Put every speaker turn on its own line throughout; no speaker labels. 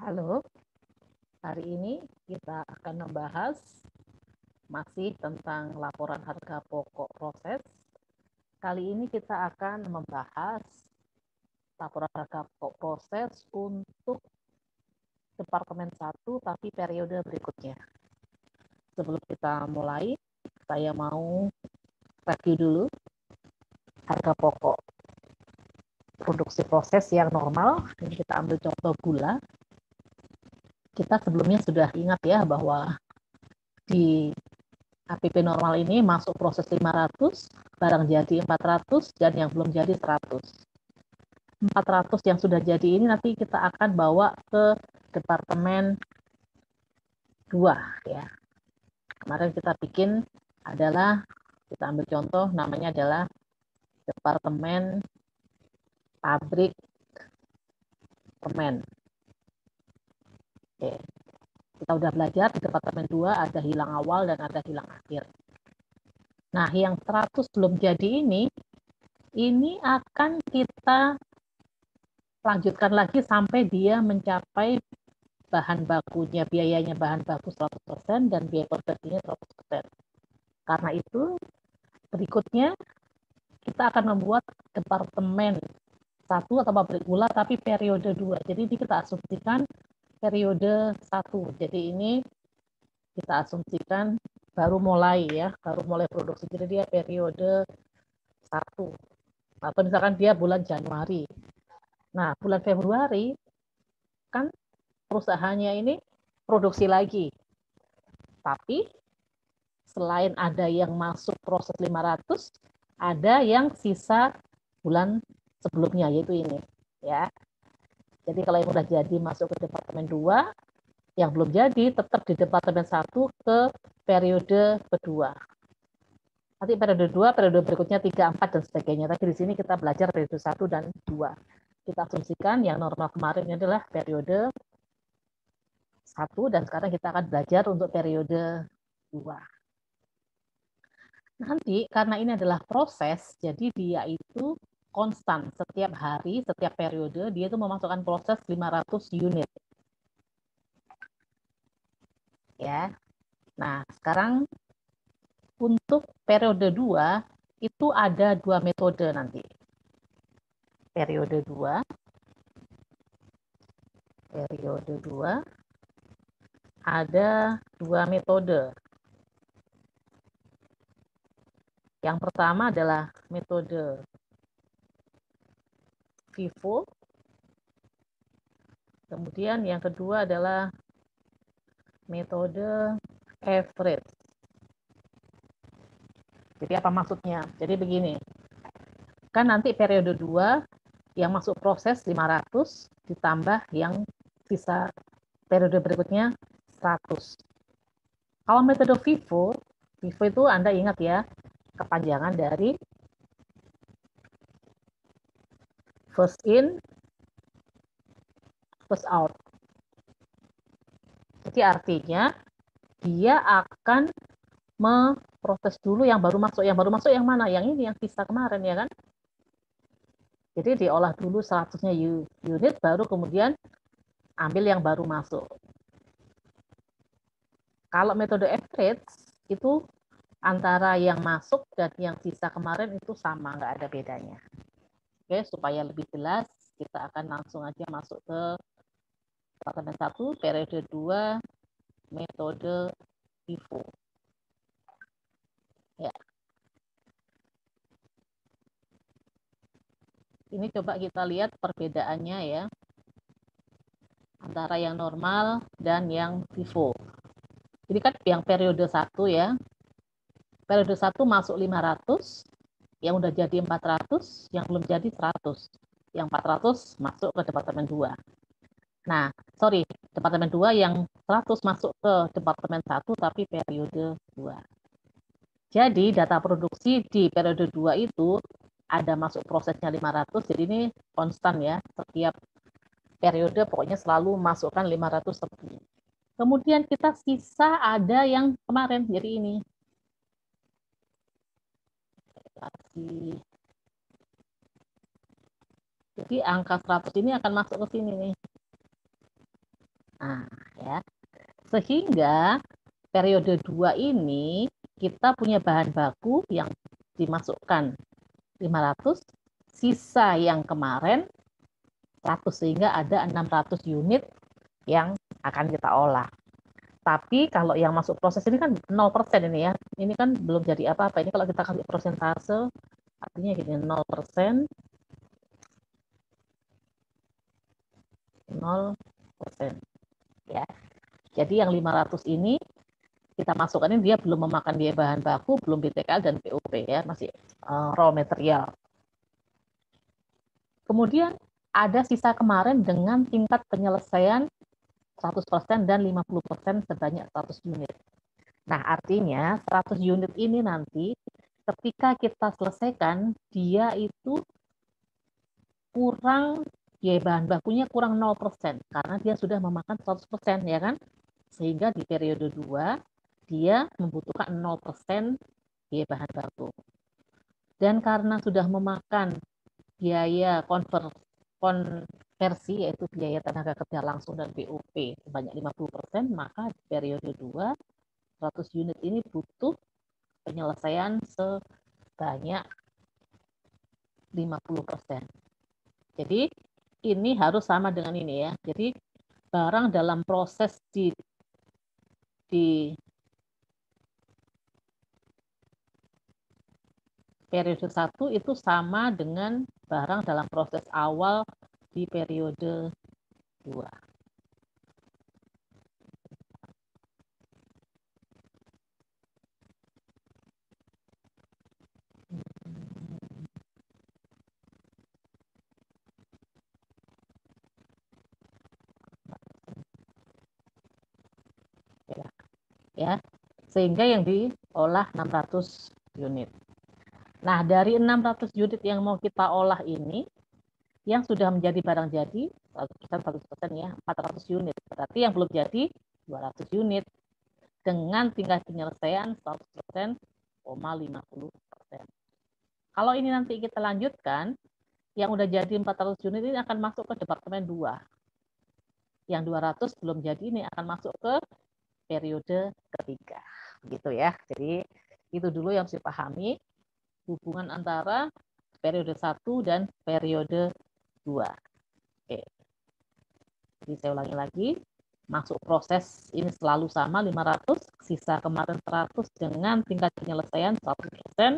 Halo, hari ini kita akan membahas masih tentang laporan harga pokok proses. Kali ini kita akan membahas laporan harga pokok proses untuk Departemen 1 tapi periode berikutnya. Sebelum kita mulai, saya mau review dulu harga pokok produksi proses yang normal. Ini kita ambil contoh gula. Kita sebelumnya sudah ingat ya bahwa di APP normal ini masuk proses 500, barang jadi 400, dan yang belum jadi 100. 400 yang sudah jadi ini nanti kita akan bawa ke Departemen 2 ya. Kemarin kita bikin adalah, kita ambil contoh namanya adalah Departemen Pabrik Permen. Oke. Kita udah belajar di Departemen 2 ada hilang awal dan ada hilang akhir. Nah, yang 100 belum jadi ini akan kita lanjutkan lagi sampai dia mencapai bahan bakunya, biayanya bahan baku 100% dan biaya produksinya 100%. Karena itu, berikutnya kita akan membuat departemen 1 atau pabrik gula, tapi periode 2. Jadi ini kita asumsikan periode 1. Jadi ini kita asumsikan baru mulai ya, baru mulai produksi. Jadi dia periode 1. Atau misalkan dia bulan Januari. Nah, bulan Februari kan perusahaannya ini produksi lagi. Tapi selain ada yang masuk proses 500, ada yang sisa bulan sebelumnya, yaitu ini. Ya. Jadi kalau yang udah jadi masuk ke Departemen 2, yang belum jadi tetap di Departemen 1 ke periode kedua. Nanti periode 2, periode berikutnya 3, 4, dan sebagainya. Tapi di sini kita belajar periode 1 dan 2. Kita asumsikan yang normal kemarin adalah periode 1, dan sekarang kita akan belajar untuk periode 2. Nanti karena ini adalah proses, jadi dia itu konstan. Setiap hari, setiap periode, dia itu memasukkan proses 500 unit. Ya. Nah, sekarang untuk periode 2, itu ada 2 metode nanti. Periode 2 ada 2 metode. Yang pertama adalah metode FIFO. Kemudian yang kedua adalah metode average. Jadi apa maksudnya? Jadi begini, kan nanti periode 2 yang masuk proses 500 ditambah yang sisa periode berikutnya 100. Kalau metode FIFO itu Anda ingat ya, kepanjangan dari first in, first out. Jadi artinya dia akan memproses dulu yang baru masuk. Yang baru masuk yang mana? Yang ini, yang sisa kemarin ya kan? Jadi diolah dulu 100-nya unit, baru kemudian ambil yang baru masuk. Kalau metode average itu antara yang masuk dan yang sisa kemarin itu sama, nggak ada bedanya. Oke, supaya lebih jelas, kita akan langsung aja masuk ke Departemen 1, periode 2, metode FIFO. Ya. Ini coba kita lihat perbedaannya ya, antara yang normal dan yang FIFO. Jadi kan yang periode 1 ya, periode 1 masuk 500, yang udah jadi 400, yang belum jadi 100. Yang 400 masuk ke Departemen 2. Nah, sorry, Departemen 2 yang 100 masuk ke Departemen 1 tapi periode 2. Jadi data produksi di periode 2 itu ada masuk prosesnya 500, jadi ini konstan ya, setiap periode pokoknya selalu masukkan 500 lebih. Kemudian kita sisa ada yang kemarin, jadi ini. Jadi angka 100 ini akan masuk ke sini nih. Nah, ya. Sehingga periode 2 ini kita punya bahan baku yang dimasukkan 500, sisa yang kemarin 100, sehingga ada 600 unit yang akan kita olah. Tapi kalau yang masuk proses ini kan 0% ini ya. Ini kan belum jadi apa-apa. Ini kalau kita kasih persentase, artinya gini, 0%, 0%. Ya. Jadi yang 500 ini kita masukkan ini dia belum memakan biaya bahan baku, belum BTKL dan POP ya, masih raw material. Kemudian ada sisa kemarin dengan tingkat penyelesaian 100% dan 50% sebanyak 100 unit. Nah, artinya 100 unit ini nanti ketika kita selesaikan, dia itu kurang, biaya bahan bakunya kurang 0%, karena dia sudah memakan 100%, ya kan? Sehingga di periode 2, dia membutuhkan 0% biaya bahan baku. Dan karena sudah memakan biaya konversi, yaitu biaya tenaga kerja langsung dan BOP sebanyak 50%, maka di periode 2, 100 unit ini butuh penyelesaian sebanyak 50%. Jadi ini harus sama dengan ini ya. Jadi barang dalam proses di periode 1 itu sama dengan barang dalam proses awal di periode 2. Ya, sehingga yang diolah 600 unit. Nah, dari 600 unit yang mau kita olah ini, yang sudah menjadi barang jadi 100% ya, 400 unit. Berarti yang belum jadi 200 unit dengan tingkat penyelesaian 100%, 50%. Kalau ini nanti kita lanjutkan, yang udah jadi 400 unit ini akan masuk ke departemen 2. Yang 200 belum jadi ini akan masuk ke periode ketiga. Begitu ya. Jadi itu dulu yang harus dipahami, hubungan antara periode 1 dan periode 2. Oke. Jadi saya ulangi lagi, masuk proses ini selalu sama 500, sisa kemarin 100 dengan tingkat penyelesaian 100%,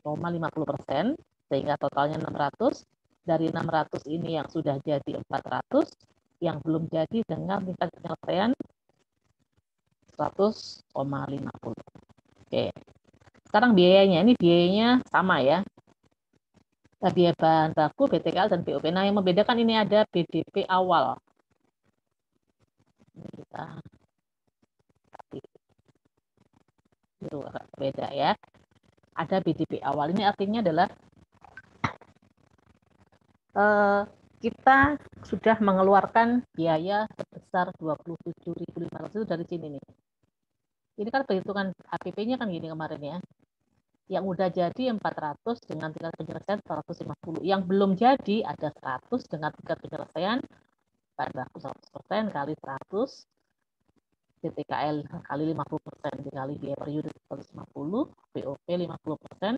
50%, sehingga totalnya 600. Dari 600 ini yang sudah jadi 400, yang belum jadi dengan tingkat penyelesaian 100,50. Oke. Sekarang biayanya, ini biayanya sama ya. Biaya bahan baku, BTKL, dan BOP. Nah, yang membedakan ini ada BDP awal. Ini kita itu agak beda ya. Ada BDP awal. Ini artinya adalah kita sudah mengeluarkan biaya sebesar 27.500 itu dari sini nih. Ini kan perhitungan HPP-nya kan gini kemarin ya. Yang udah jadi 400 dengan tingkat penyelesaian 150. Yang belum jadi ada 100 dengan tingkat penyelesaian bahan baku 100% kali 100, BTKL kali 50% dikali biaya per unit 150, BOP 50%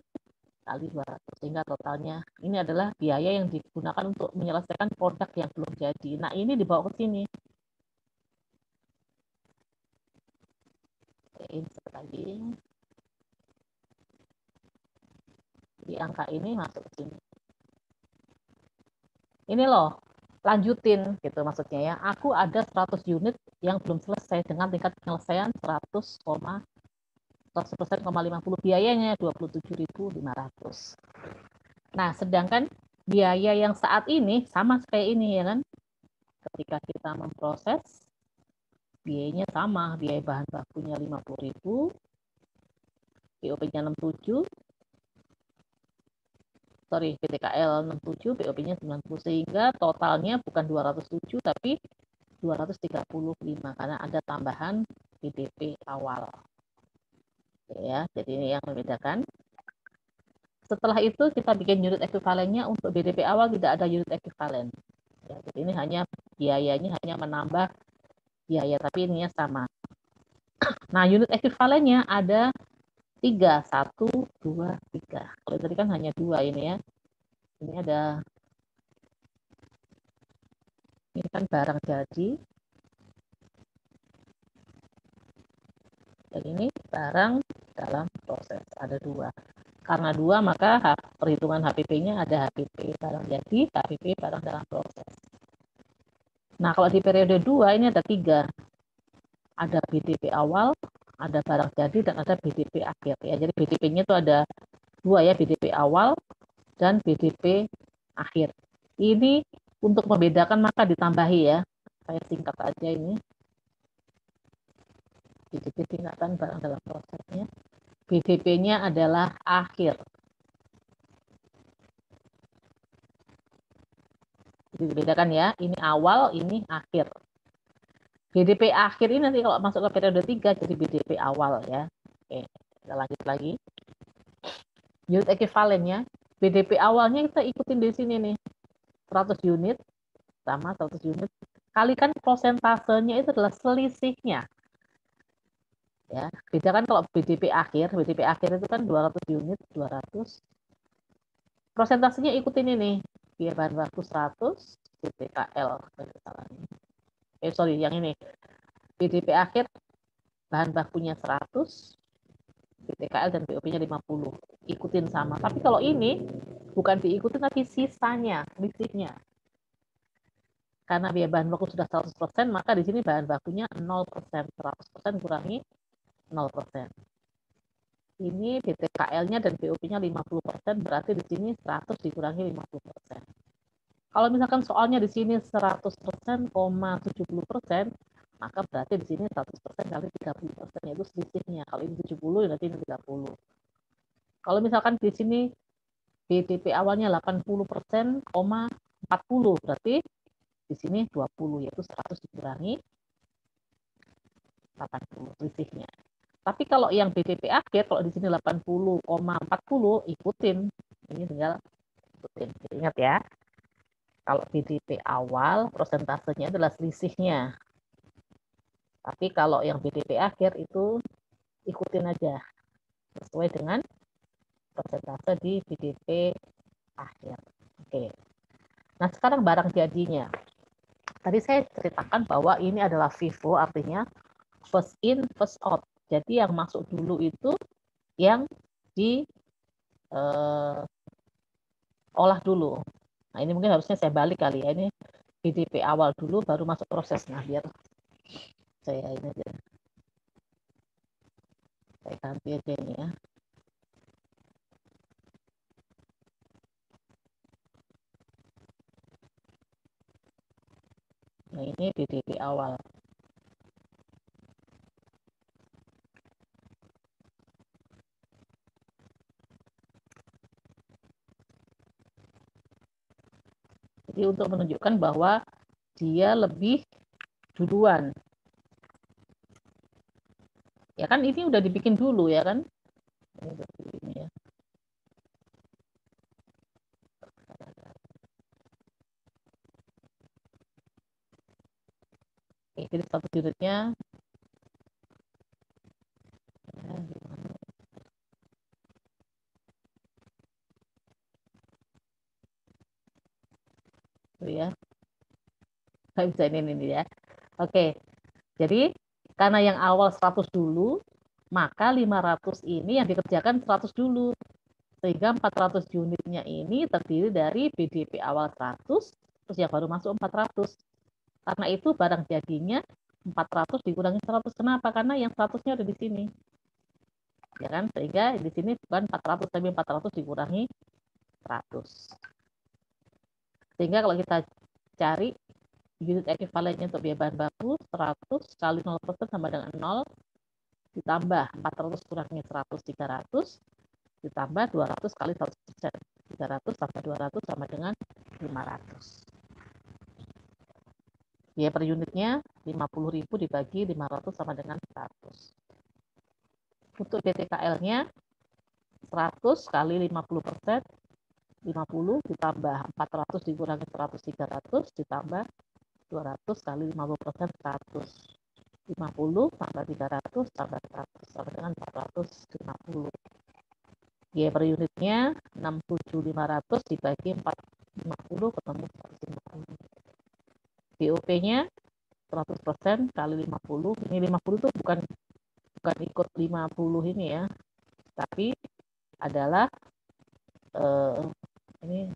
kali 200, sehingga totalnya ini adalah biaya yang digunakan untuk menyelesaikan produk yang belum jadi. Nah, ini dibawa ke sini. Insert lagi. Di angka ini masuk ke sini. Ini loh, lanjutin gitu maksudnya ya. Aku ada 100 unit yang belum selesai dengan tingkat penyelesaian 100%, 50, biayanya 27.500. Nah, sedangkan biaya yang saat ini sama kayak ini ya kan. Ketika kita memproses, biayanya sama, biaya bahan bakunya 50.000, BOP-nya 67, BTKL 67, BOP-nya 90, sehingga totalnya bukan 207 tapi 235 karena ada tambahan BDP awal. Ya, jadi ini yang membedakan. Setelah itu kita bikin unit ekuivalennya. Untuk BDP awal tidak ada unit ekuivalen. Ya, jadi ini hanya biayanya hanya menambah biaya, tapi ininya sama. Nah, unit ekuivalennya ada 3, 1, 2, 3. Kalau tadi kan hanya 2 ini ya. Ini kan barang jadi. Dan ini barang dalam proses, ada 2. Karena 2, maka perhitungan HPP-nya ada HPP barang jadi, HPP barang dalam proses. Nah, kalau di periode 2 ini ada 3. Ada BDP awal, ada barang jadi, dan ada BDP akhir. Ya, jadi BDP-nya itu ada 2 ya, BDP awal dan BDP akhir. Ini untuk membedakan maka ditambahi ya. Saya singkat aja ini. BDP tingkatan barang dalam prosesnya. BDP-nya adalah akhir. Jadi dibedakan ya, ini awal, ini akhir. BDP akhir ini nanti kalau masuk ke periode 3 jadi BDP awal ya. Oke, kita lanjut lagi. Unit ekivalennya, BDP awalnya kita ikutin di sini nih. 100 unit sama 100 unit. Kalikan prosentasenya itu adalah selisihnya. Ya, beda kan kalau BDP akhir itu kan 200 unit, 200. Prosentasenya ikutin ini. Biaya bahan baku 100, BTKL. Yang ini. BDP akhir bahan bakunya 100, BTKL dan BOP-nya 50. Ikutin sama. Tapi kalau ini bukan diikutin tapi sisanya, selisihnya. Karena biaya bahan baku sudah 100%, maka di sini bahan bakunya 0%. 100% kurangi 0%. Ini BTKL-nya dan BOP-nya 50%, berarti di sini 100 dikurangi 50%. Kalau misalkan soalnya di sini 100%, 70%, maka berarti di sini 100% kali 30%, yaitu selisihnya. Kalau ini 70, nanti ini 30. Kalau misalkan di sini BDP awalnya 80%, 40, berarti di sini 20, yaitu 100 dikurangi 80 selisihnya. Tapi kalau yang BDP akhir, kalau di sini 80,40, ikutin. Ini tinggal ikutin. Ingat ya, kalau BDP awal, prosentasenya adalah selisihnya. Tapi kalau yang BDP akhir itu ikutin aja. Sesuai dengan persentase di BDP akhir. Oke. Nah, sekarang barang jadinya. Tadi saya ceritakan bahwa ini adalah FIFO, artinya first in, first out. Jadi yang masuk dulu itu yang diolah dulu. Nah, ini mungkin harusnya saya balik kali ya. Ini BDP awal dulu, baru masuk proses. Nah, biar saya ini aja. Saya ganti aja ini ya. Nah, ini BDP awal. Jadi untuk menunjukkan bahwa dia lebih duluan. Ya kan ini udah dibikin dulu ya kan? Ini ya. Oke, jadi satu unitnya ya. Nggak bisa ini ya. Oke, jadi karena yang awal 100 dulu, maka 500 ini yang dikerjakan 100 dulu. Sehingga 400 unitnya ini terdiri dari BDP awal 100, terus yang baru masuk 400. Karena itu barang jadinya 400 dikurangi 100. Kenapa? Karena yang 100-nya ada di sini. Ya kan? Sehingga di sini bukan 400, tapi 400 dikurangi 100. Sehingga kalau kita cari unit ekivalennya untuk biaya bahan baku, 100 kali 0% sama dengan 0, ditambah 400 kurangi 100, 300, ditambah 200 kali 100%. 300 tambah 200 sama dengan 500. Biaya per unitnya 50.000 dibagi 500 sama dengan 100. Untuk BTKL-nya 100 kali 50%, 50 ditambah 400 dikurangi 100, 300 ditambah 200 kali 50% 100. 50 tambah 300 tambah 100 sama dengan 450. Biaya per unitnya 67.500 dibagi 450 ketemu 150. BOP-nya 100% kali 50. Ini 50 itu bukan ikut 50 ini ya, tapi adalah ini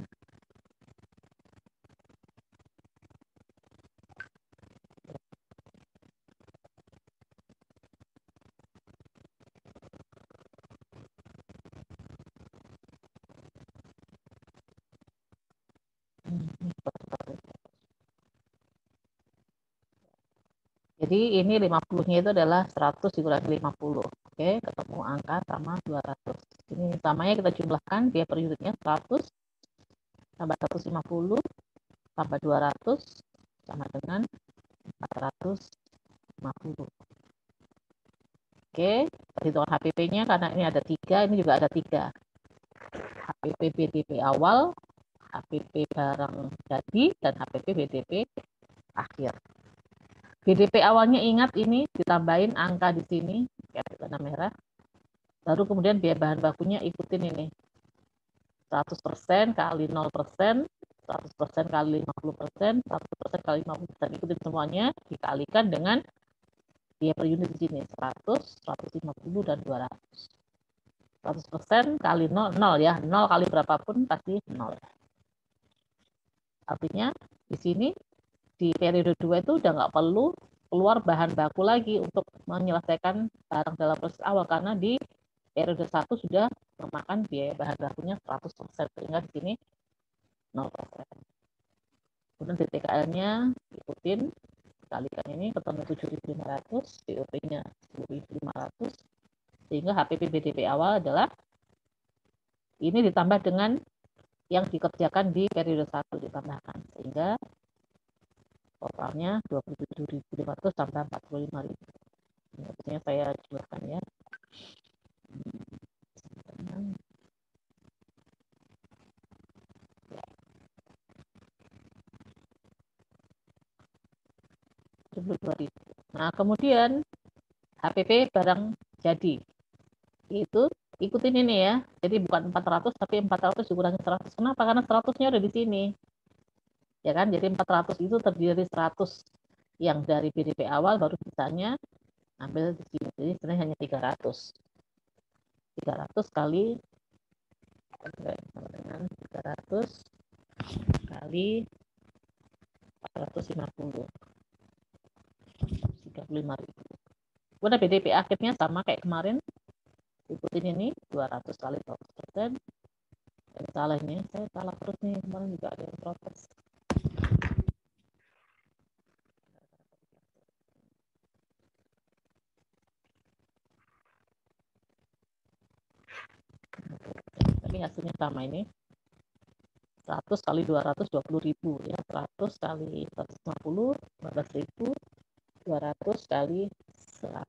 jadi ini 50-nya itu adalah 100 dikurangi 50. Oke, ketemu angka sama 200. Ini samanya kita jumlahkan, biaya per unitnya 100 tambah 150 tambah 200 sama dengan 450. Oke, perhitungan HPP-nya karena ini ada 3, ini juga ada 3. HPP BDP awal, HPP barang jadi, dan HPP BDP akhir. BDP awalnya ingat ini ditambahin angka di sini, kayak warna merah. Baru kemudian biaya bahan bakunya ikutin ini. 100% kali 0%, 100% kali 50%, 100% kali 50%. Ikutin semuanya, dikalikan dengan biaya per unit di sini. 100, 150, dan 200. 100% kali 0, 0 ya. 0 kali berapapun pasti 0. Artinya di sini di periode 2 itu udah nggak perlu keluar bahan baku lagi untuk menyelesaikan barang dalam proses awal, karena di periode 1 sudah memakan biaya bahan bakunya 100%, sehingga di sini 0%. Kemudian DTKL-nya ikutin, kalikan ini ketemu 7.500, BOP-nya 10.500, sehingga HPP BDP awal adalah ini ditambah dengan yang dikerjakan di periode 1 ditambahkan, sehingga totalnya 27.500 tambah 45.000. Ini saya jumlahkan ya. Nah, kemudian HPP barang jadi. Itu ikutin ini ya. Jadi bukan 400 tapi 400 dikurangi 100. Kenapa? Karena 100-nya udah di sini. Ya kan? Jadi 400 itu terdiri dari 100 yang dari BDP awal, baru sisanya ambil di sini. Jadi sebenarnya hanya 300. 300 kali dengan 300 kali 450. 35.000. Kemudian BDP akhirnya sama kayak kemarin. Ikutin ini 200 kali 100%. Salah ini, saya salah terus nih, kemarin juga ada yang protes. Tapi hasilnya sama ini. 100 kali 200 20.000 ya. 100 kali 150 15.000. 200 kali 100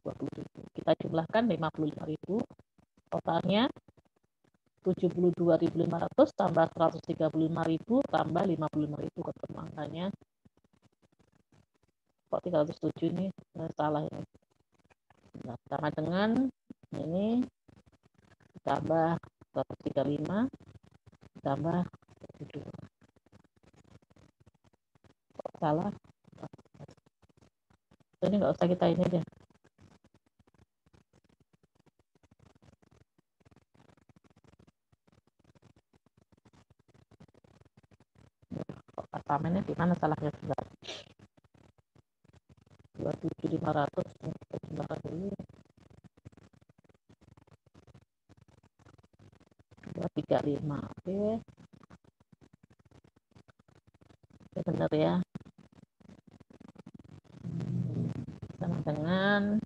20.000. Kita jumlahkan 55.000. Totalnya 72.500 tambah 135.000 tambah 55.000, ketemu angkanya. Kok 307 ini salah ini. Nah, sama dengan ini tambah 135 tambah 72. Kok salah? Ini nggak usah kita ini deh. Apartemennya di mana salahnya? 27.500 kita jumlahkan dulu. 235. Oke. Oke, benar ya. Sama dengan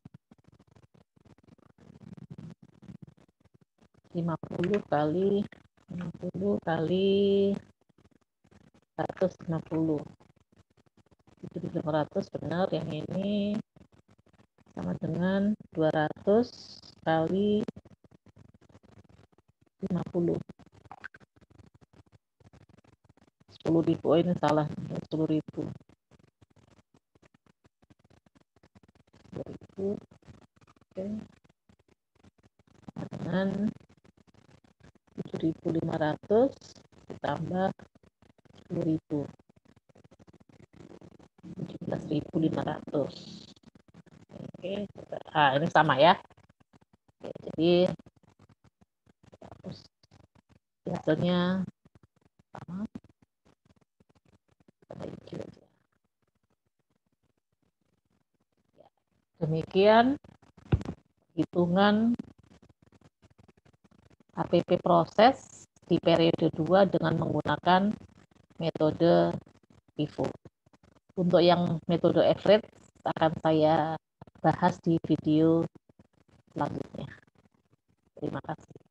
50 kali 160. 7.500 benar, yang ini sama dengan 200 kali 50. 10.000. Oh, ini salah. 10.000. dengan 7.500 ditambah 10.000, 17.500. Oke, ini sama ya. Oke, jadi hasilnya sama. Demikian hitungan HPP proses di periode 2 dengan menggunakan metode FIFO. Untuk yang metode average akan saya bahas di video selanjutnya. Terima kasih.